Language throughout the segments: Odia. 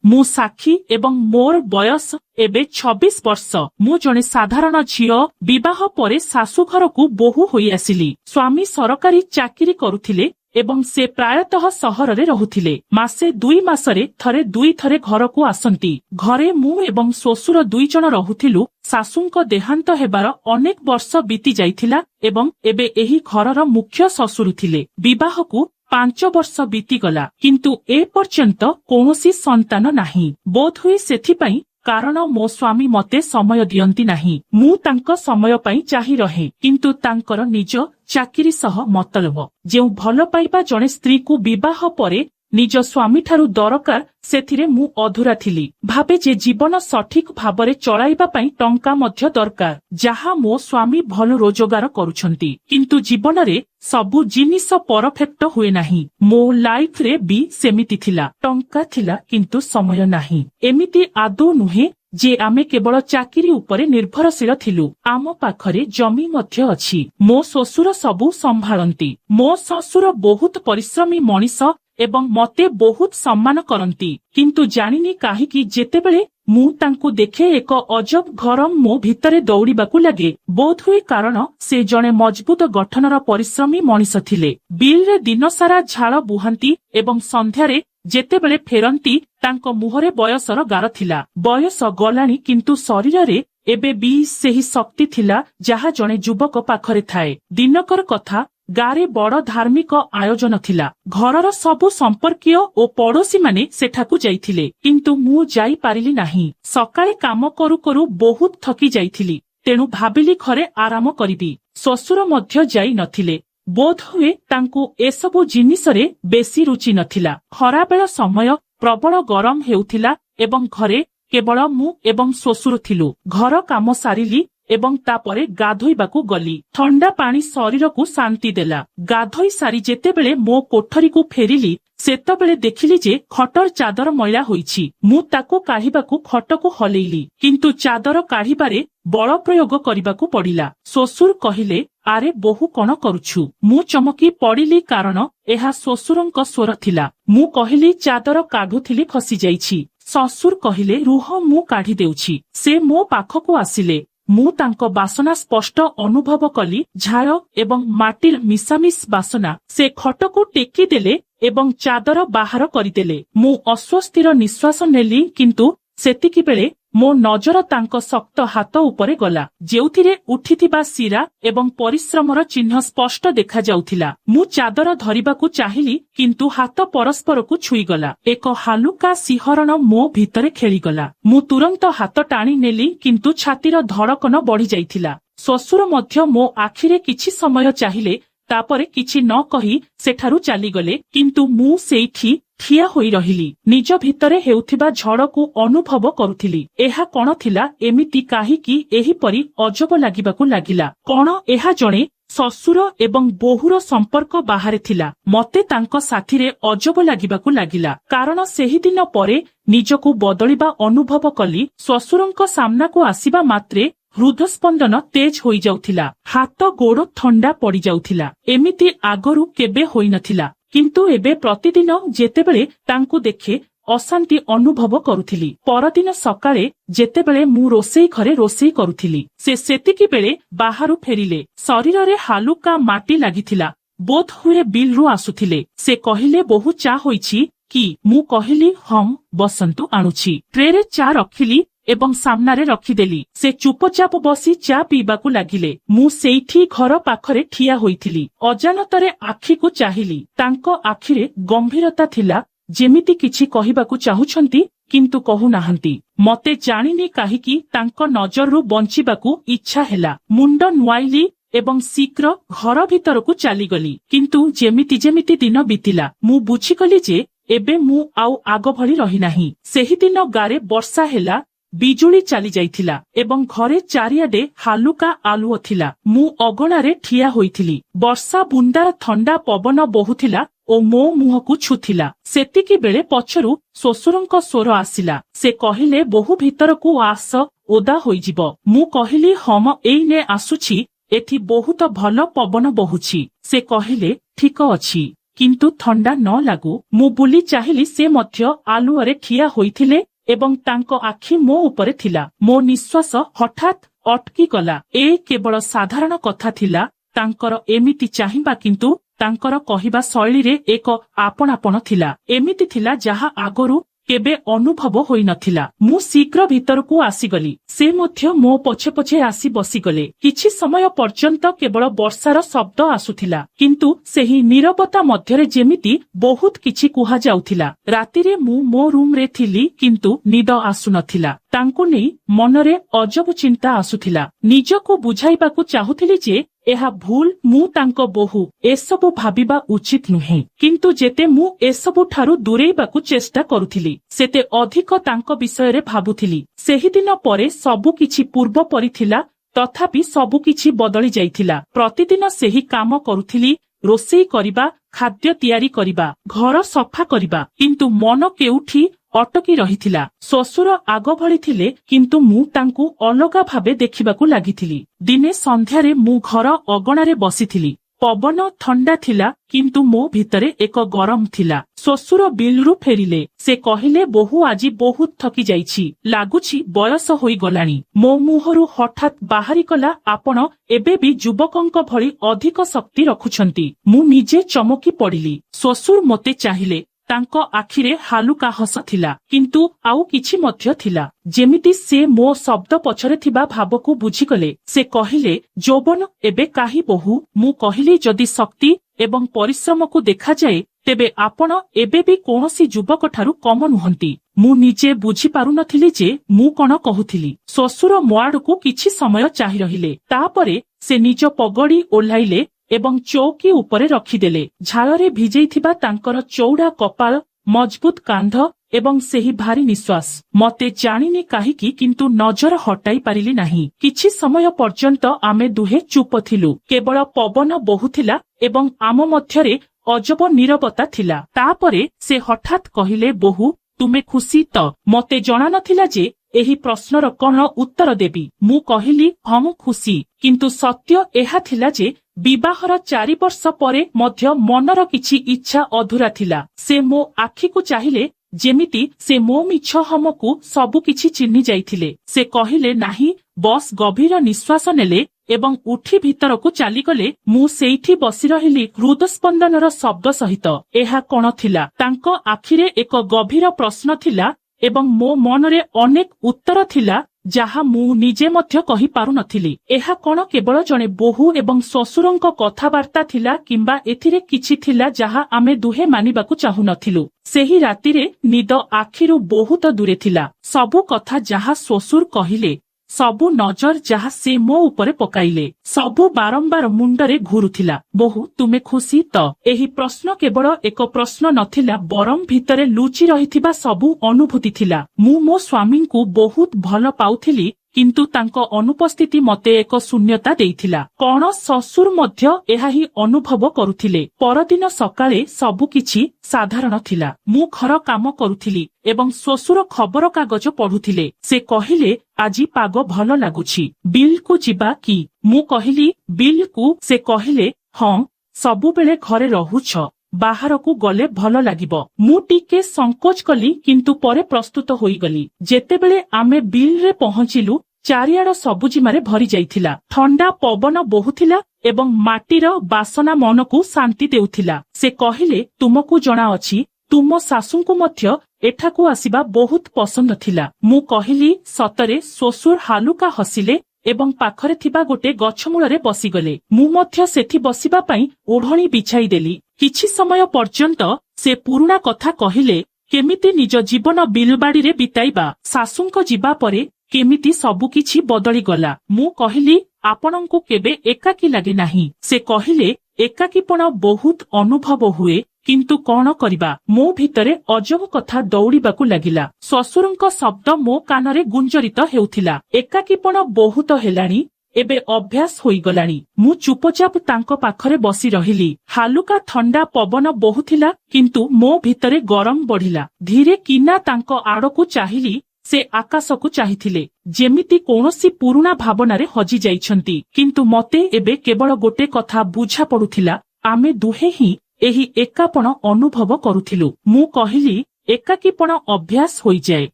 मु साक्षी एवं मोर बयस एबे 26 वर्ष। मु जने साधारण झियो विवाह परे शाशु घर को बोहू होई आसिली। स्वामी सरकारी चाकरी करुथिले एवं से प्रायतः सहर रे रहुथिले। मासे 2 मासरे थरे 2 थरे घर को आसंती। घरे मु एवं श्वशुर 2 जन रहुथिलु। शाशुंक देहांत हेबार अनेक वर्ष बीती जाइथिला एवं एबे एही घरर मुख्य श्वशुर थिले। विवाह को 5 वर्ष बीतीगला किंतु ए पर्यंत कौनसी संतान नाही। बोध हुई सेथिपाई कारण मो स्वामी मते समय दियंती नाही। मु तांको समय पाई चाही रहे किंतु तांकर निज चाकिरी सह मतलब। जेउ भल पाइबा जने स्त्री को विवाह परे निज स्वामी ठारू दरकार सेथिरे मु अधूरा थिली। भाबे जे जीवन सठिक भाबरे चलाइबा पाई टंका मध्य दरकार, जहा मो स्वामी भल रोजगार करुछंती किंतु जीवन रे सबु जिनिस परफेक्ट हुए नाही। मो लाइफ रे भी सेमिति थिला। टंका थिला किंतु समय नाही। एमिति आदौ नुहे जे आमे केवल चाकिरी उपरे निर्भरशील थिलु। आम पाखरे जमी मध्य अछि। मो श्वशुर सबु संभाळंती। मो श्वशुर बहुत परिश्रमी मनीष एवं मते बहुत सम्मान करंती किंतु जानिनी काहीकि जेतेबेले मु तांकु देखे एक अजब गरम मो भितरे दौड़ीबाकू लागे। बोध हुए कारण से जने मजबूत गठनर परिश्रमी मनीष थिले। बिल रे दिन सारा झाड़ बुहांती एवं संध्यारे जेतेबेले फेरंती तांको मुहरे बयसर गार थिला। बयस गलानी किंतु शरीर रे एबे भी सेही शक्ति थिला जहा जने युवक पाखरे थाए। दिनकर कथा गारे बड़ धार्मिक आयोजन थिला। घरर सबु संपर्कीय ओ पड़ोशी माने सेठाकू जाइथिले किंतु मु जाई पारिली नाही। सकाळे काम करू करू बहुत थकी जाइथिली। तेणु भाबिली घरे आराम करिबी। श्वशुर मध्य जाई नथिले। बोध हुए तांकू एसबु जिनिसरे बेसी रुचि नथिला। खरा बेला समय प्रबल गरम हेउथिला एवं घरे केवल मु एवं श्वशुर थिलु। घर काम सारिली एवं तापरे गाधोइबाकू गली। ठंडा पानी शरीर को शांति देला। गाधोई सारी जेतेबेले मो कोठरी को फेरिली सेतबेले देखिली जे खटर चादर मैला होईछि। मु ताको काढिबाकू खटको हलेइली किंतु चादर काढिबारे बल प्रयोग करिबाकू पड़िला। श्वशुर कहिले, आरे बहु कण करुछु। मु चमकी पड़िली कारण एहा श्वशुरंक स्वर थिला। मु कहिली चादर काढुथिली खसी जाइछि। श्वशुर कहिले, रुह मु काढी देउछि। से मो पाखकू आसिले। मु तांको बासना स्पष्ट अनुभव कली। झाड़ एवं माटिर मिसामिस बासना। से खटको टेकी देले एवं चादर बाहर करिदेले। मु अस्वस्थिर निश्वास नेली किंतु सेतिकी बेले मो नजर तांको शक्त हाथ उपरे गला जेउथिरे उठिथिबा शिरा एवं परिश्रमर चिन्ह स्पष्ट देखा जाउथिला। मु चादर धरिबाकू चाहिली किंतु हाथ परस्पर को छुई गला। एक हालुका सिहरण मो भितरे खेली गला। मु तुरंत हाथ टाणी नेली किंतु छातीर धड़कन बढ़ी जाइथिला। श्वशुर मध्य मो आखिरे किछि समय चाहिले तापरे किछि न कही सेठारु चाली गले किंतु मु सेठी ठिया होई रहिली। निज भितरे हेउथिबा झड़ को अनुभव करुथिली। एहा कण थिला एमिति काहीकि एहिपरि अजब लागिबाकू लागिला। कण एहा जणे श्वशुर एवं बोहूर संपर्क बाहरे थिला। मते तांको साथीरे अजब लागिबाकू लागिला कारण सेही दिन परे निजकू बदलिबा अनुभव कली। श्वशुरंक सामनाकू आसीबा मात्रे हृदस्पंदन तेज होई जाउथिला। हाथ गोड़ ठंडा पड़ी जाउथिला। एमिति आगरू केबे होई नथिला किंतु एबे प्रतिदिन जेतेबेले तांकू देखे अशांति अनुभव करुथिली। परदिन सकाळे जेतेबेले मु रोसेई घरे रोसेई करुथिली से सेतिकी बेले बाहरु फेरिले। शरीर रे हालुका माटी लागिथिला। बोध हुए बिल रु आसुथिले। से कहिले बहु चा होईछि कि? मु कहिली हम बसंतु आणुछि। ट्रे रे चा रखिली एवं सामनारे रखिदेली। से चुपचाप बसी चा पीबाकू लागिले। मु सेठी घर पाखरे ठिया होइथिली। अजानतरे आखि को चाहिली। तांको आखिरे गंभीरता थिला जेमिति किछि कहिबाकू चाहुछंती किंतु कहू नाहंती। मते जानिनी काहीकि तांको नजररू बंचिबाकू इच्छा हेला। मुंड नुआइली एवं शीघ्र घर भितरकू चालीगली किंतु जेमिति जेमिति दिन बीतिला मु बुझिगली जे एबे मु आउ आग भली रही नाही। सेही दिन गारे वर्षा हेला। बिजुली चली जाइथिला एवं घरे चारियाडे हालुका आलुओ थिला। मु अगणारे ठिया होइथिली। वर्षा बुंदार ठंडा पवन बहुथिला ओ मो मुहकू छुथिला। सेतिकी बेले पछरु श्वशुरंक स्वर आसिला। से कहिले बहु भितरकू आस ओदा होइजिब। मु कहिली हम एइने आसुछि। एथि बहुत भल पवन बहुछि। से कहिले ठीक अछि। କିନ୍ତୁ ଥଣ୍ଡା ନ ଲାଗୁ ମୁଁ ବୁଲି ଚାହିଁଲି ସେ ମଧ୍ୟ ଆଲୁଅରେ ଠିଆ ହୋଇଥିଲେ ଏବଂ ତାଙ୍କ ଆଖି ମୋ ଉପରେ ଥିଲା। ମୋ ନିଶ୍ୱାସ ହଠାତ୍ ଅଟକିଗଲା। ଏ କେବଳ ସାଧାରଣ କଥା ଥିଲା, ତାଙ୍କର ଏମିତି ଚାହିଁବା, କିନ୍ତୁ ତାଙ୍କର କହିବା ଶୈଳୀରେ ଏକ ଆପଣାପଣ ଥିଲା। ଏମିତି ଥିଲା ଯାହା ଆଗରୁ କେବେ ଅନୁଭବ ହୋଇନଥିଲା। ମୁଁ ଶୀଘ୍ର ଭିତରକୁ ଆସିଗଲି। ସେ ମଧ୍ୟ ମୋ ପଛେ ପଛେ ଆସି ବସିଗଲେ। କିଛି ସମୟ ପର୍ଯ୍ୟନ୍ତ କେବଳ ବର୍ଷାର ଶବ୍ଦ ଆସୁଥିଲା, କିନ୍ତୁ ସେହି ନୀରବତା ମଧ୍ୟରେ ଯେମିତି ବହୁତ କିଛି କୁହାଯାଉଥିଲା। ରାତିରେ ମୁଁ ମୋ ରୁମରେ ଥିଲି, କିନ୍ତୁ ନିଦ ଆସୁନଥିଲା। ତାଙ୍କୁ ନେଇ ମନରେ ଅଜବ ଚିନ୍ତା ଆସୁଥିଲା। ନିଜକୁ ବୁଝାଇବାକୁ ଚାହୁଁଥିଲି ଯେ ଏହା ଭୁଲ, ମୁଁ ତାଙ୍କ ବୋହୂ, ଏସବୁ ଭାବିବା ଉଚିତ ନୁହେଁ। କିନ୍ତୁ ଯେତେ ମୁଁ ଏସବୁ ଠାରୁ ଦୂରେଇବାକୁ ଚେଷ୍ଟା କରୁଥିଲି, ସେତେ ଅଧିକ ତାଙ୍କ ବିଷୟରେ ଭାବୁଥିଲି। ସେହିଦିନ ପରେ ସବୁକିଛି ପୂର୍ବ ପରି ଥିଲା, ତଥାପି ସବୁକିଛି ବଦଳି ଯାଇଥିଲା। ପ୍ରତିଦିନ ସେହି କାମ କରୁଥିଲି, ରୋଷେଇ କରିବା, ଖାଦ୍ୟ ତିଆରି କରିବା, ଘର ସଫା କରିବା, କିନ୍ତୁ ମନ କେଉଁଠି ଅଟକି ରହିଥିଲା। ଶ୍ୱଶୁର ଆଗ ଭଳି ଥିଲେ, କିନ୍ତୁ ମୁଁ ତାଙ୍କୁ ଅଲଗା ଭାବେ ଦେଖିବାକୁ ଲାଗିଥିଲି। ଦିନେ ସନ୍ଧ୍ୟାରେ ମୁଁ ଘର ଅଗଣାରେ ବସିଥିଲି। ପବନ ଥଣ୍ଡା ଥିଲା, କିନ୍ତୁ ମୋ ଭିତରେ ଏକ ଗରମ ଥିଲା। ଶ୍ୱଶୁର ବିଲରୁ ଫେରିଲେ। ସେ କହିଲେ, ବୋହୂ ଆଜି ବହୁତ ଥକି ଯାଇଛି, ଲାଗୁଛି ବୟସ ହୋଇଗଲାଣି। ମୋ ମୁହଁରୁ ହଠାତ୍ ବାହାରିଗଲା, ଆପଣ ଏବେ ବି ଯୁବକଙ୍କ ଭଳି ଅଧିକ ଶକ୍ତି ରଖୁଛନ୍ତି। ମୁଁ ନିଜେ ଚମକି ପଡ଼ିଲି। ଶ୍ୱଶୁର ମୋତେ ଚାହିଁଲେ। ତାଙ୍କ ଆଖିରେ ହାଲୁକା ହସ ଥିଲା, କିନ୍ତୁ ଆଉ କିଛି ମଧ୍ୟ ଥିଲା। ଯେମିତି ସେ ମୋ ଶବ୍ଦ ପଛରେ ଥିବା ଭାବକୁ ବୁଝିଗଲେ। ସେ କହିଲେ, ଯୌବନ ଏବେ କାହିଁ ବୋହୂ? ମୁଁ କହିଲି, ଯଦି ଶକ୍ତି ଏବଂ ପରିଶ୍ରମକୁ ଦେଖାଯାଏ, ତେବେ ଆପଣ ଏବେ ବି କୌଣସି ଯୁବକଠାରୁ କମ ନୁହନ୍ତି। ମୁଁ ନିଜେ ବୁଝିପାରୁନଥିଲି ଯେ ମୁଁ କଣ କହୁଥିଲି। ଶ୍ୱଶୁର ମୋ ଆଡ଼କୁ କିଛି ସମୟ ଚାହିଁ ରହିଲେ। ତାପରେ ସେ ନିଜ ପଗଡ଼ି ଓହ୍ଲାଇଲେ ଏବଂ ଚୌକି ଉପରେ ରଖିଦେଲେ। ଝାଳରେ ଭିଜେଇଥିବା ତାଙ୍କର ଚଉଡ଼ା କପାଳ, ମଜବୁତ କାନ୍ଧ ଏବଂ ସେହି ଭାରି ନିଶ୍ୱାସ। ମତେ ଜାଣିନି କାହିଁକି, କିନ୍ତୁ ନଜର ହଟାଇ ପାରିଲି ନାହିଁ। କିଛି ସମୟ ପର୍ଯ୍ୟନ୍ତ ଆମେ ଦୁହେଁ ଚୁପ ଥିଲୁ। କେବଳ ପବନ ବହୁଥିଲା ଏବଂ ଆମ ମଧ୍ୟରେ ଅଜବ ନୀରବତା ଥିଲା। ତାପରେ ସେ ହଠାତ୍ କହିଲେ, ବୋହୂ, ତୁମେ ଖୁସି ତ? ମତେ ଜଣାନଥିଲା ଯେ ଏହି ପ୍ରଶ୍ନର କଣ ଉତ୍ତର ଦେବି। ମୁଁ କହିଲି, ହଁ ମୁଁ ଖୁସି। କିନ୍ତୁ ସତ୍ୟ ଏହା ଥିଲା ଯେ ବିବାହର 4 ବର୍ଷ ପରେ ମଧ୍ୟ ମନର କିଛି ଇଚ୍ଛା ଅଧୁରା ଥିଲା। ସେ ମୋ ଆଖିକୁ ଚାହିଁଲେ, ଯେମିତି ସେ ମୋ ମିଛ ହମକୁ ସବୁକିଛି ଚିହ୍ନି ଯାଇଥିଲେ। ସେ କହିଲେ, ନାହିଁ। ବସ୍ ଗଭୀର ନିଶ୍ୱାସ ନେଲେ ଏବଂ ଉଠି ଭିତରକୁ ଚାଲିଗଲେ। ମୁଁ ସେଇଠି ବସି ରହିଲି, ହୃଦସ୍ପନ୍ଦନର ଶବ୍ଦ ସହିତ। ଏହା କଣ ଥିଲା? ତାଙ୍କ ଆଖିରେ ଏକ ଗଭୀର ପ୍ରଶ୍ନ ଥିଲା ଏବଂ ମୋ ମନରେ ଅନେକ ଉତ୍ତର ଥିଲା, ଯାହା ମୁଁ ନିଜେ ମଧ୍ୟ କହିପାରୁନଥିଲି। ଏହା କଣ କେବଳ ଜଣେ ବୋହୂ ଏବଂ ଶ୍ୱଶୁରଙ୍କ କଥାବାର୍ତ୍ତା ଥିଲା, କିମ୍ବା ଏଥିରେ କିଛି ଥିଲା ଯାହା ଆମେ ଦୁହେଁ ମାନିବାକୁ ଚାହୁଁନଥିଲୁ? ସେହି ରାତିରେ ନିଦ ଆଖିରୁ ବହୁତ ଦୂରେ ଥିଲା। ସବୁ କଥା ଯାହା ଶ୍ୱଶୁର କହିଲେ, ସବୁ ନଜର ଯାହା ସେ ମୋ ଉପରେ ପକାଇଲେ, ସବୁ ବାରମ୍ବାର ମୁଣ୍ଡରେ ଘୁରୁଥିଲା। ବୋହୂ, ତୁମେ ଖୁସି ତ? ଏହି ପ୍ରଶ୍ନ କେବଳ ଏକ ପ୍ରଶ୍ନ ନଥିଲା, ବରଂ ଭିତରେ ଲୁଚି ରହିଥିବା ସବୁ ଅନୁଭୂତି ଥିଲା। ମୁଁ ମୋ ସ୍ୱାମୀଙ୍କୁ ବହୁତ ଭଲ ପାଉଥିଲି, କିନ୍ତୁ ତାଙ୍କ ଅନୁପସ୍ଥିତି ମତେ ଏକ ଶୂନ୍ୟତା ଦେଇଥିଲା। କଣ ଶ୍ୱଶୁର ମଧ୍ୟ ଏହା ହିଁ ଅନୁଭବ କରୁଥିଲେ? ପରଦିନ ସକାଳେ ସବୁକିଛି ସାଧାରଣ ଥିଲା। ମୁଁ ଘର କାମ କରୁଥିଲି ଏବଂ ଶ୍ୱଶୁର ଖବରକାଗଜ ପଢୁଥିଲେ। ସେ କହିଲେ, ଆଜି ପାଗ ଭଲ ଲାଗୁଛି, ବିଲକୁ ଯିବା କି? ମୁଁ କହିଲି, ବିଲକୁ? ସେ କହିଲେ, ହଁ, ସବୁବେଳେ ଘରେ ରହୁଛ, ବାହାରକୁ ଗଲେ ଭଲ ଲାଗିବ। ମୁଁ ଟିକେ ସଂକୋଚ କଲି, କିନ୍ତୁ ପରେ ପ୍ରସ୍ତୁତ ହୋଇଗଲି। ଯେତେବେଳେ ଆମେ ବିଲରେ ପହଞ୍ଚିଲୁ, ଚାରିଆଡ ସବୁଜିମାରେ ଭରି ଯାଇଥିଲା। ଥଣ୍ଡା ପବନ ବହୁଥିଲା ଏବଂ ମାଟିର ବାସନା ମନକୁ ଶାନ୍ତି ଦେଉଥିଲା। ସେ କହିଲେ, ତୁମକୁ ଜଣାଅଛି, ତୁମ ଶାଶୁଙ୍କୁ ମଧ୍ୟ ଏଠାକୁ ଆସିବା ବହୁତ ପସନ୍ଦ ଥିଲା। ମୁଁ କହିଲି, ସତରେ? ଶ୍ୱଶୁର ହାଲୁକା ହସିଲେ ଏବଂ ପାଖରେ ଥିବା ଗୋଟେ ଗଛ ମୂଳରେ ବସିଗଲେ। ମୁଁ ମଧ୍ୟ ସେଠି ବସିବା ପାଇଁ ଓଢ଼ଣୀ ବିଛାଇ ଦେଲି। କିଛି ସମୟ ପର୍ଯ୍ୟନ୍ତ ସେ ପୁରୁଣା କଥା କହିଲେ, କେମିତି ନିଜ ଜୀବନ ବିଲବାଡିରେ ବିତାଇବା, ଶାଶୁଙ୍କ ଯିବା ପରେ କେମିତି ସବୁକିଛି ବଦଳିଗଲା। ମୁଁ କହିଲି, ଆପଣଙ୍କୁ କେବେ ଏକାକୀ ଲାଗେ ନାହିଁ? ସେ କହିଲେ, ଏକାକୀପଣ ବହୁତ ଅନୁଭବ ହୁଏ, କିନ୍ତୁ କଣ କରିବା? ମୋ ଭିତରେ ଅଜବ କଥା ଦୌଡ଼ିବାକୁ ଲାଗିଲା। ଶ୍ୱଶୁରଙ୍କ ଶବ୍ଦ ମୋ କାନରେ ଗୁଞ୍ଜରିତ ହେଉଥିଲା, ଏକାକୀପଣ ବହୁତ ହେଲାଣି, ଏବେ ଅଭ୍ୟାସ ହୋଇଗଲାଣି। ମୁଁ ଚୁପଚାପ ତାଙ୍କ ପାଖରେ ବସି ରହିଲି। ହାଲୁକା ଥଣ୍ଡା ପବନ ବହୁଥିଲା, କିନ୍ତୁ ମୋ ଭିତରେ ଗରମ ବଢିଲା। ଧୀରେ କିନା ତାଙ୍କ ଆଡକୁ ଚାହିଁଲି। ସେ ଆକାଶକୁ ଚାହିଁଥିଲେ, ଯେମିତି କୌଣସି ପୁରୁଣା ଭାବନାରେ ହଜି ଯାଇଛନ୍ତି। କିନ୍ତୁ ମତେ ଏବେ କେବଳ ଗୋଟେ କଥା ବୁଝା ପଡୁଥିଲା, ଆମେ ଦୁହେଁ ହିଁ ଏହି ଏକାପଣ ଅନୁଭବ କରୁଥିଲୁ। ମୁଁ କହିଲି ଏକାକୀପଣ ଅଭ୍ୟାସ ହୋଇଯାଏ,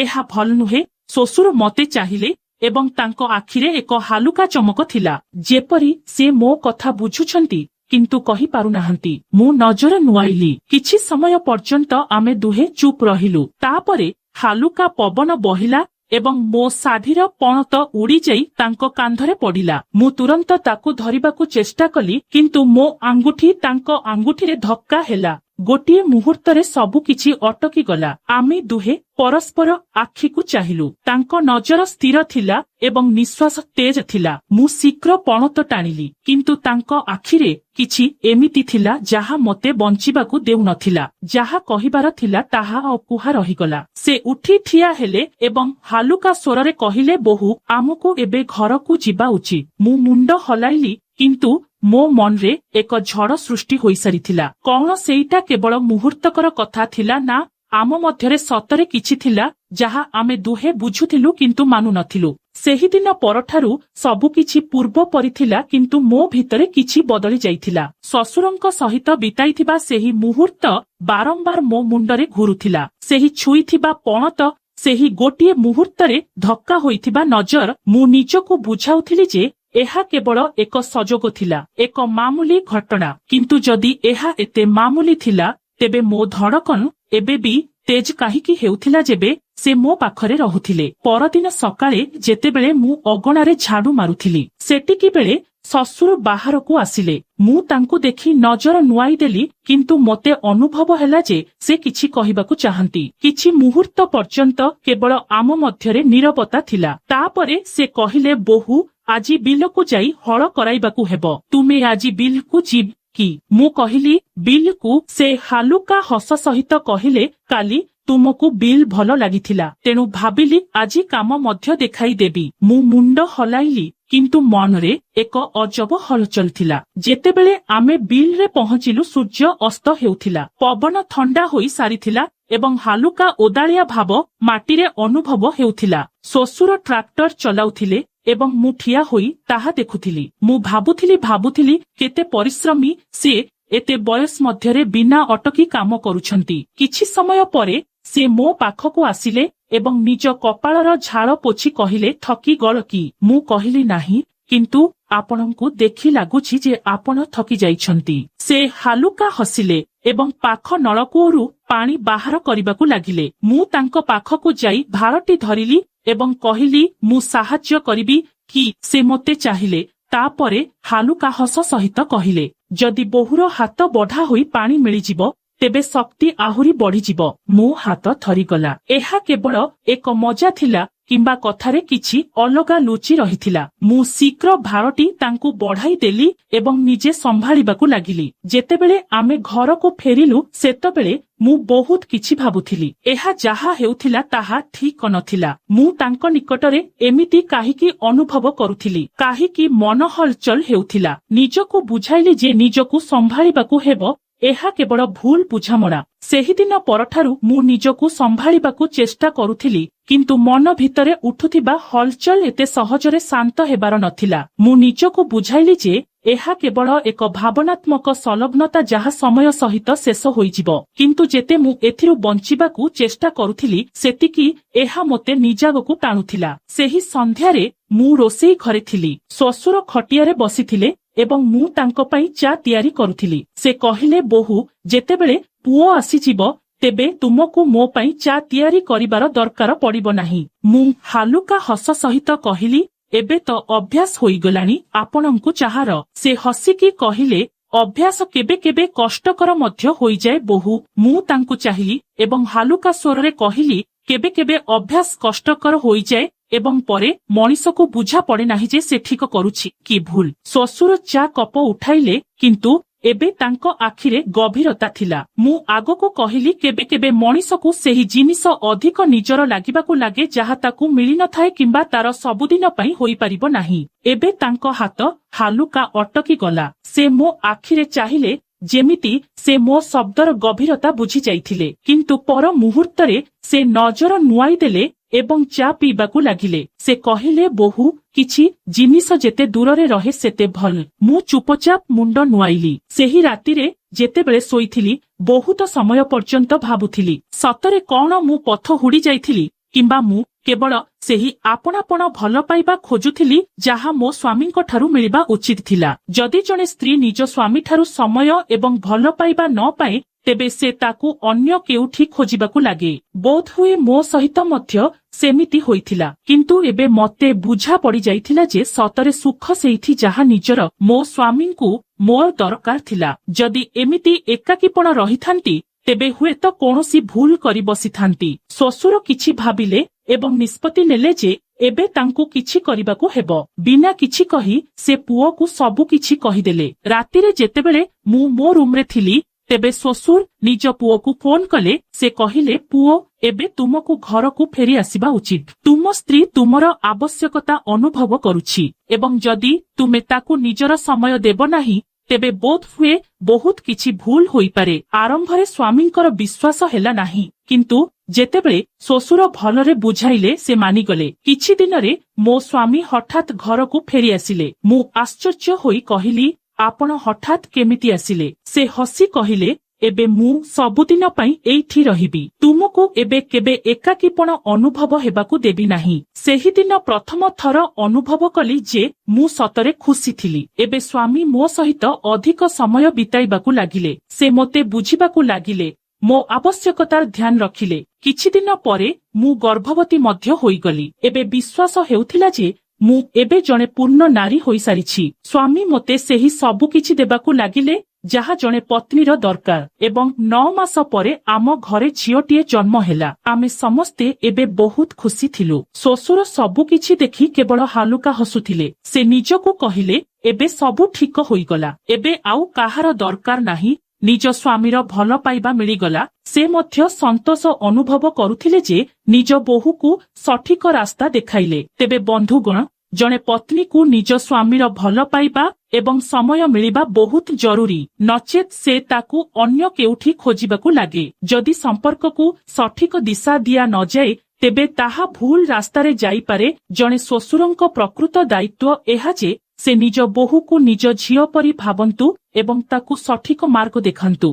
ଏହା ଭଲ ନୁହେଁ। ଶ୍ୱଶୁର ମତେ ଚାହିଁଲେ ଏବଂ ତାଙ୍କ ଆଖିରେ ଏକ ହାଲୁକା ଚମକ ଥିଲା, ଯେପରି ସେ ମୋ କଥା ବୁଝୁଛନ୍ତି କିନ୍ତୁ କହିପାରୁନାହାନ୍ତି। ମୁଁ ନଜର ନୁଆଇଲି। କିଛି ସମୟ ପର୍ଯ୍ୟନ୍ତ ଆମେ ଦୁହେଁ ଚୁପ୍ ରହିଲୁ। ତାପରେ ହାଲୁକା ପବନ ବହିଲା ଏବଂ ମୋ ଶାଢୀର ପଣତ ଉଡ଼ିଯାଇ ତାଙ୍କ କାନ୍ଧରେ ପଡ଼ିଲା। ମୁଁ ତୁରନ୍ତ ତାକୁ ଧରିବାକୁ ଚେଷ୍ଟା କଲି, କିନ୍ତୁ ମୋ ଆଙ୍ଗୁଠି ତାଙ୍କ ଆଙ୍ଗୁଠିରେ ଧକ୍କା ହେଲା। ଗୋଟିଏ ମୁହୂର୍ତ୍ତରେ ସବୁକିଛି ଅଟକିଗଲା। ଆମେ ଦୁହେଁ ପରସ୍ପର ଆଖିକୁ ଚାହିଁଲୁ। ତାଙ୍କ ନଜର ସ୍ଥିର ଥିଲା ଏବଂ ନିଶ୍ୱାସ ତେଜ ଥିଲା। ମୁଁ ଶୀଘ୍ର ପଣତ ଟାଣିଲି, କିନ୍ତୁ ତାଙ୍କ ଆଖିରେ କିଛି ଏମିତି ଥିଲା ଯାହା ମୋତେ ବଞ୍ଚିବାକୁ ଦେଉନଥିଲା। ଯାହା କହିବାର ଥିଲା ତାହା ଅକୁହା ରହିଗଲା। ସେ ଉଠି ଠିଆ ହେଲେ ଏବଂ ହାଲୁକା ସ୍ୱରରେ କହିଲେ, ବୋହୂ, ଆମକୁ ଏବେ ଘରକୁ ଯିବା ଉଚିତ। ମୁଁ ମୁଣ୍ଡ ହଲାଇଲି, କିନ୍ତୁ ମୋ ମନରେ ଏକ ଝଡ଼ ସୃଷ୍ଟି ହୋଇସାରିଥିଲା। କଣ ସେଇଟା କେବଳ ମୁହୂର୍ତ୍ତକର କଥା ଥିଲା, ନା ଆମ ମଧ୍ୟରେ ସତରେ କିଛି ଥିଲା ଯାହା ଆମେ ଦୁହେଁ ବୁଝୁଥିଲୁ କିନ୍ତୁ ମାନୁନଥିଲୁ? ସେହିଦିନ ପରଠାରୁ ସବୁକିଛି ପୂର୍ବ ପରି ଥିଲା, କିନ୍ତୁ ମୋ ଭିତରେ କିଛି ବଦଳି ଯାଇଥିଲା। ଶ୍ୱଶୁରଙ୍କ ସହିତ ବିତାଇଥିବା ସେହି ମୁହୂର୍ତ୍ତ ବାରମ୍ବାର ମୋ ମୁଣ୍ଡରେ ଘୁରୁଥିଲା। ସେହି ଛୁଇଁଥିବା ପଣତ, ସେହି ଗୋଟିଏ ମୁହୂର୍ତ୍ତରେ ଧକ୍କା ହୋଇଥିବା ନଜର। ମୁଁ ନିଜକୁ ବୁଝାଉଥିଲି ଯେ ଏହା କେବଳ ଏକ ସଜୋଗ ଥିଲା, ଏକ ମାମୁଲି ଘଟଣା। କିନ୍ତୁ ଯଦି ଏହା ଏତେ ମାମୁଲି ଥିଲା, ତେବେ ମୋ ଧଡ଼କନ ଏବେ ବି ତେଜ କାହିଁକି ହେଉଥିଲା ଯେବେ ସେ ମୋ ପାଖରେ ରହୁଥିଲେ? ପରଦିନ ସକାଳେ ଯେତେବେଳେ ମୁଁ ଅଗଣାରେ ଝାଡୁ ମାରୁଥିଲି, ସେତିକିବେଳେ ଶ୍ୱଶୁର ବାହାରକୁ ଆସିଲେ। ମୁଁ ତାଙ୍କୁ ଦେଖି ନଜର ନୁଆଇଦେଲି, କିନ୍ତୁ ମୋତେ ଅନୁଭବ ହେଲା ଯେ ସେ କିଛି କହିବାକୁ ଚାହାନ୍ତି। କିଛି ମୁହୂର୍ତ୍ତ ପର୍ଯ୍ୟନ୍ତ କେବଳ ଆମ ମଧ୍ୟରେ ନୀରବତା ଥିଲା। ତାପରେ ସେ କହିଲେ, ବୋହୂ, ଆଜି ବିଲକୁ ଯାଇ ହଳ କରାଇବାକୁ ହେବ। ତୁମେ ଆଜି ବିଲକୁ ଯିବ କି? ମୁଁ କହିଲି, ବିଲକୁ? ସେ ହାଲୁକା ହସ ସହିତ କହିଲେ, କାଲି ତୁମକୁ ବିଲ୍ ଭଲ ଲାଗିଥିଲା, ତେଣୁ ଭାବିଲି ଆଜି କାମ ମଧ୍ୟ ଦେଖାଇଦେବି। ମୁଁ ମୁଣ୍ଡ ହଲାଇଲି, କିନ୍ତୁ ମନରେ ଏକ ଅଜବ ହଲଚଲ ଥିଲା। ଯେତେବେଳେ ଆମେ ବିଲରେ ପହଞ୍ଚିଲୁ, ସୂର୍ଯ୍ୟ ଅସ୍ତ ହେଉଥିଲା। ପବନ ଥଣ୍ଡା ହୋଇ ସାରିଥିଲା ଏବଂ ହାଲୁକା ଓଦାଳିଆ ଭାବ ମାଟିରେ ଅନୁଭବ ହେଉଥିଲା। ଶ୍ୱଶୁର ଟ୍ରାକ୍ଟର ଚଲାଉଥିଲେ ଏବଂ ମୁଁ ଠିଆ ହୋଇ ତାହା ଦେଖୁଥିଲି। ମୁଁ ଭାବୁଥିଲି କେତେ ପରିଶ୍ରମୀ ସେ ଏତେ ବୟସ ମଧ୍ୟରେ ବିନା ଅଟକି କାମ କରୁଛନ୍ତି। କିଛି ସମୟ ପରେ ସେ ମୋ ପାଖକୁ ଆସିଲେ ଏବଂ ନିଜ କପାଳର ଝାଳ ପୋଛି କହିଲେ, ଥକିଗଲ କି? ମୁଁ କହିଲି, ନାହିଁ, କିନ୍ତୁ ଆପଣଙ୍କୁ ଦେଖି ଲାଗୁଛି ଯେ ଆପଣ ଥକି ଯାଇଛନ୍ତି। ସେ ହାଲୁକା ହସିଲେ ଏବଂ ପାଖ ନଳକୂଅରୁ ପାଣି ବାହାର କରିବାକୁ ଲାଗିଲେ। ମୁଁ ତାଙ୍କ ପାଖକୁ ଯାଇ ଭାରଟି ଧରିଲି ଏବଂ କହିଲି, ମୁଁ ସାହାଯ୍ୟ କରିବି କି? ସେ ମୋତେ ଚାହିଁଲେ। ତାପରେ ହାଲୁକା ହସ ସହିତ କହିଲେ, ଯଦି ବୋହୂର ହାତ ବଢା ହୋଇ ପାଣି ମିଳିଯିବ, ତେବେ ଶକ୍ତି ଆହୁରି ବଢିଯିବ। ମୋ ହାତ ଥରିଗଲା। ଏହା କେବଳ ଏକ ମଜା ଥିଲା କିମ୍ବା କଥାରେ କିଛି ଅଲଗା ଲୁଚି ରହିଥିଲା? ମୁଁ ଶୀଘ୍ର ଭାରଟି ତାଙ୍କୁ ବଢାଇ ଦେଲି ଏବଂ ନିଜେ ସମ୍ଭାଳିବାକୁ ଲାଗିଲି। ଯେତେବେଳେ ଆମେ ଘରକୁ ଫେରିଲୁ, ସେତେବେଳେ ମୁଁ ବହୁତ କିଛି ଭାବୁଥିଲି। ଏହା ଯାହା ହେଉଥିଲା ତାହା ଠିକ ନଥିଲା। ମୁଁ ତାଙ୍କ ନିକଟରେ ଏମିତି କାହିଁକି ଅନୁଭବ କରୁଥିଲି? କାହିଁକି ମନ ହଲଚଲ ହେଉଥିଲା? ନିଜକୁ ବୁଝାଇଲି ଯେ ନିଜକୁ ସମ୍ଭାଳିବାକୁ ହେବ। ଏହା କେବଳ ଭୁଲ ବୁଝାମଣା। ସେହିଦିନ ପରଠାରୁ ମୁଁ ନିଜକୁ ସମ୍ଭାଳିବାକୁ ଚେଷ୍ଟା କରୁଥିଲି, କିନ୍ତୁ ମନ ଭିତରେ ଉଠୁଥିବା ହଲଚଲ ଏତେ ସହଜରେ ଶାନ୍ତ ହେବାର ନଥିଲା। ମୁଁ ନିଜକୁ ବୁଝାଇଲି ଯେ ଏହା କେବଳ ଏକ ଭାବନାତ୍ମକ ସଂଲଗ୍ନତା ଯାହା ସମୟ ସହିତ ଶେଷ ହୋଇଯିବ। କିନ୍ତୁ ଯେତେ ମୁଁ ଏଥିରୁ ବଞ୍ଚିବାକୁ ଚେଷ୍ଟା କରୁଥିଲି, ସେତିକି ଏହା ମୋତେ ନିଜାଗକୁ ଟାଣୁଥିଲା। ସେହି ସନ୍ଧ୍ୟାରେ ମୁଁ ରୋଷେଇ ଘରେ ଥିଲି। ଶ୍ୱଶୁର ଖଟିଆରେ ବସିଥିଲେ ଏବଂ ମୁଁ ତାଙ୍କ ପାଇଁ ଚା ତିଆରି କରୁଥିଲି। ସେ କହିଲେ, ବୋହୂ, ଯେତେବେଳେ ପୁଅ ଆସିଯିବ, ତେବେ ତୁମକୁ ମୋ ପାଇଁ ଚା ତିଆରି କରିବାର ଦରକାର ପଡ଼ିବ ନାହିଁ। ମୁଁ ହାଲୁକା ହସ ସହିତ କହିଲି, ଏବେ ତ ଅଭ୍ୟାସ ହୋଇଗଲାଣି ଆପଣଙ୍କୁ ଚାହାର। ସେ ହସିକି କହିଲେ, ଅଭ୍ୟାସ କେବେ କେବେ କଷ୍ଟକର ମଧ୍ୟ ହୋଇଯାଏ ବୋହୂ। ମୁଁ ତାଙ୍କୁ ଚାହିଁଲି ଏବଂ ହାଲୁକା ସ୍ୱରରେ କହିଲି, କେବେ କେବେ ଅଭ୍ୟାସ କଷ୍ଟକର ହୋଇଯାଏ ଏବଂ ପରେ ମଣିଷକୁ ବୁଝା ପଡେ ନାହିଁ ଯେ ସେ ଠିକ କରୁଛି କି ଭୁଲ। ଶ୍ୱଶୁର ଚା କପ ଉଠାଇଲେ, କିନ୍ତୁ ଏବେ ତାଙ୍କ ଆଖିରେ ଗଭୀରତା ଥିଲା। ମୁଁ ଆଗକୁ କହିଲି, କେବେ କେବେ ମଣିଷକୁ ସେହି ଜିନିଷ ଅଧିକ ନିଜର ଲାଗିବାକୁ ଲାଗେ ଯାହା ତାକୁ ମିଳିନଥାଏ କିମ୍ବା ତାର ସବୁଦିନ ପାଇଁ ହୋଇପାରିବ ନାହିଁ। ଏବେ ତାଙ୍କ ହାତ ହାଲୁକା ଅଟକି ଗଲା। ସେ ମୋ ଆଖିରେ ଚାହିଁଲେ ଯେମିତି ସେ ମୋ ଶବ୍ଦର ଗଭୀରତା ବୁଝି ଯାଇଥିଲେ, କିନ୍ତୁ ପର ମୁହୂର୍ତ୍ତରେ ସେ ନଜର ନୁଆଇ ଦେଲେ ଏବଂ ଚା ପିଇବାକୁ ଲାଗିଲେ। ସେ କହିଲେ, ବୋହୂ, କିଛି ଜିନିଷ ଯେତେ ଦୂରରେ ରହେ ସେତେ ଭଲ। ମୁଁ ଚୁପଚାପ ମୁଣ୍ଡ ନୁଆଇଲି। ସେହି ରାତିରେ ଯେତେବେଳେ ଶୋଇଥିଲି ବହୁତ ସମୟ ପର୍ଯ୍ୟନ୍ତ ଭାବୁଥିଲି, ସତରେ କଣ ମୁଁ ପଥ ହୁଡ଼ି ଯାଇଥିଲି, କିମ୍ବା ମୁଁ କେବଳ ସେହି ଆପଣାପଣ ଭଲ ପାଇବା ଖୋଜୁଥିଲି ଯାହା ମୋ ସ୍ୱାମୀଙ୍କଠାରୁ ମିଳିବା ଉଚିତ ଥିଲା। ଯଦି ଜଣେ ସ୍ତ୍ରୀ ନିଜ ସ୍ୱାମୀଠାରୁ ସମୟ ଏବଂ ଭଲ ପାଇବା ନ ପାଏ, ତେବେ ସେ ତାକୁ ଅନ୍ୟ କେଉଁଠି ଖୋଜିବାକୁ ଲାଗେ। ବୋଧହୁଏ ମୋ ସହିତ ମଧ୍ୟ ସେମିତି ହୋଇଥିଲା। କିନ୍ତୁ ଏବେ ମତେ ବୁଝା ପଡ଼ିଯାଇଥିଲା ଯେ ସତରେ ସୁଖ ସେଇଠି ଯାହା ନିଜର। ମୋ ସ୍ୱାମୀଙ୍କୁ ମୋର ଦରକାର ଥିଲା। ଯଦି ଏମିତି ଏକାକୀପଣ ରହିଥାନ୍ତି, ତେବେ ହୁଏତ କୌଣସି ଭୁଲ କରି ବସିଥାନ୍ତି। ଶ୍ୱଶୁର କିଛି ଭାବିଲେ ଏବଂ ନିଷ୍ପତ୍ତି ନେଲେ ଯେ ଏବେ ତାଙ୍କୁ କିଛି କରିବାକୁ ହେବ। ବିନା କିଛି କହି ସେ ପୁଅକୁ ସବୁ କିଛି କହିଦେଲେ। ରାତିରେ ଯେତେବେଳେ ମୁଁ ମୋ ରୁମରେ ଥିଲି, ତେବେ ଶ୍ୱଶୁର ନିଜ ପୁଅକୁ ଫୋନ କଲେ। ସେ କହିଲେ, ପୁଅ, ଏବେ ତୁମକୁ ଘରକୁ ଫେରି ଆସିବା ଉଚିତ। ତୁମ ସ୍ତ୍ରୀ ତୁମର ଆବଶ୍ୟକତା ଅନୁଭବ କରୁଛି ଏବଂ ଯଦି ତୁମେ ତାକୁ ନିଜର ସମୟ ଦେବ ନାହିଁ, ତେବେ ବୋଧହୁଏ ବହୁତ କିଛି ଭୁଲ ହୋଇପାରେ। ଆରମ୍ଭରେ ସ୍ୱାମୀଙ୍କର ବିଶ୍ୱାସ ହେଲା ନାହିଁ, କିନ୍ତୁ ଯେତେବେଳେ ଶ୍ୱଶୁର ଭଲରେ ବୁଝାଇଲେ ସେ ମାନିଗଲେ। କିଛି ଦିନରେ ମୋ ସ୍ୱାମୀ ହଠାତ୍ ଘରକୁ ଫେରି ଆସିଲେ। ମୁଁ ଆଶ୍ଚର୍ଯ୍ୟ ହୋଇ କହିଲି, ଆପଣ ହଠାତ୍ କେମିତି ଆସିଲେ? ସେ ହସି କହିଲେ, ଏବେ ମୁଁ ସବୁଦିନ ପାଇଁ ଏଇଠି ରହିବି। ତୁମକୁ ଏବେ କେବେ ଏକାକୀପଣ ଅନୁଭବ ହେବାକୁ ଦେବି ନାହିଁ। ସେହିଦିନ ପ୍ରଥମ ଥର ଅନୁଭବ କଲି ଯେ ମୁଁ ସତରେ ଖୁସି ଥିଲି। ଏବେ ସ୍ୱାମୀ ମୋ ସହିତ ଅଧିକ ସମୟ ବିତାଇବାକୁ ଲାଗିଲେ। ସେ ମୋତେ ବୁଝିବାକୁ ଲାଗିଲେ, ମୋ ଆବଶ୍ୟକତାର ଧ୍ୟାନ ରଖିଲେ। କିଛି ଦିନ ପରେ ମୁଁ ଗର୍ଭବତୀ ମଧ୍ୟ ହୋଇଗଲି। ଏବେ ବିଶ୍ୱାସ ହେଉଥିଲା ଯେ ମୁଁ ଏବେ ଜଣେ ପୂର୍ଣ୍ଣ ନାରୀ ହୋଇସାରିଛି। ସ୍ୱାମୀ ମୋତେ ସେହି ସବୁ କିଛି ଦେବାକୁ ଲାଗିଲେ ଯାହା ଜଣେ ପତ୍ନୀର ଦରକାର। ଏବଂ 9 ମାସ ପରେ ଆମ ଘରେ ଝିଅଟିଏ ଜନ୍ମ ହେଲା। ଆମେ ସମସ୍ତେ ଏବେ ବହୁତ ଖୁସି ଥିଲୁ। ଶ୍ୱଶୁର ସବୁ କିଛି ଦେଖି କେବଳ ହାଲୁକା ହସୁଥିଲେ। ସେ ନିଜକୁ କହିଲେ, ଏବେ ସବୁ ଠିକ ହୋଇଗଲା। ଏବେ ଆଉ କାହାର ଦରକାର ନାହିଁ। ନିଜ ସ୍ୱାମୀର ଭଲ ପାଇବା ମିଳିଗଲା। ସେ ମଧ୍ୟ ସନ୍ତୋଷ ଅନୁଭବ କରୁଥିଲେ ଯେ ନିଜ ବୋହୂକୁ ସଠିକ ରାସ୍ତା ଦେଖାଇଲେ। ତେବେ ବନ୍ଧୁଗଣ, ଜଣେ ପତ୍ନୀକୁ ନିଜ ସ୍ୱାମୀର ଭଲ ପାଇବା ଏବଂ ସମୟ ମିଳିବା ବହୁତ ଜରୁରୀ, ନଚେତ୍ ସେ ତାକୁ ଅନ୍ୟ କେଉଁଠି ଖୋଜିବାକୁ ଲାଗେ। ଯଦି ସମ୍ପର୍କକୁ ସଠିକ ଦିଶା ଦିଆ ନଯାଏ, ତେବେ ତାହା ଭୁଲ ରାସ୍ତାରେ ଯାଇପାରେ। ଜଣେ ଶ୍ୱଶୁରଙ୍କ ପ୍ରକୃତ ଦାୟିତ୍ୱ ଏହା ଯେ ସେ ନିଜ ବୋହୂକୁ ନିଜ ଝିଅ ପରି ଭାବନ୍ତୁ ଏବଂ ତାକୁ ସଠିକ ମାର୍ଗ ଦେଖାନ୍ତୁ।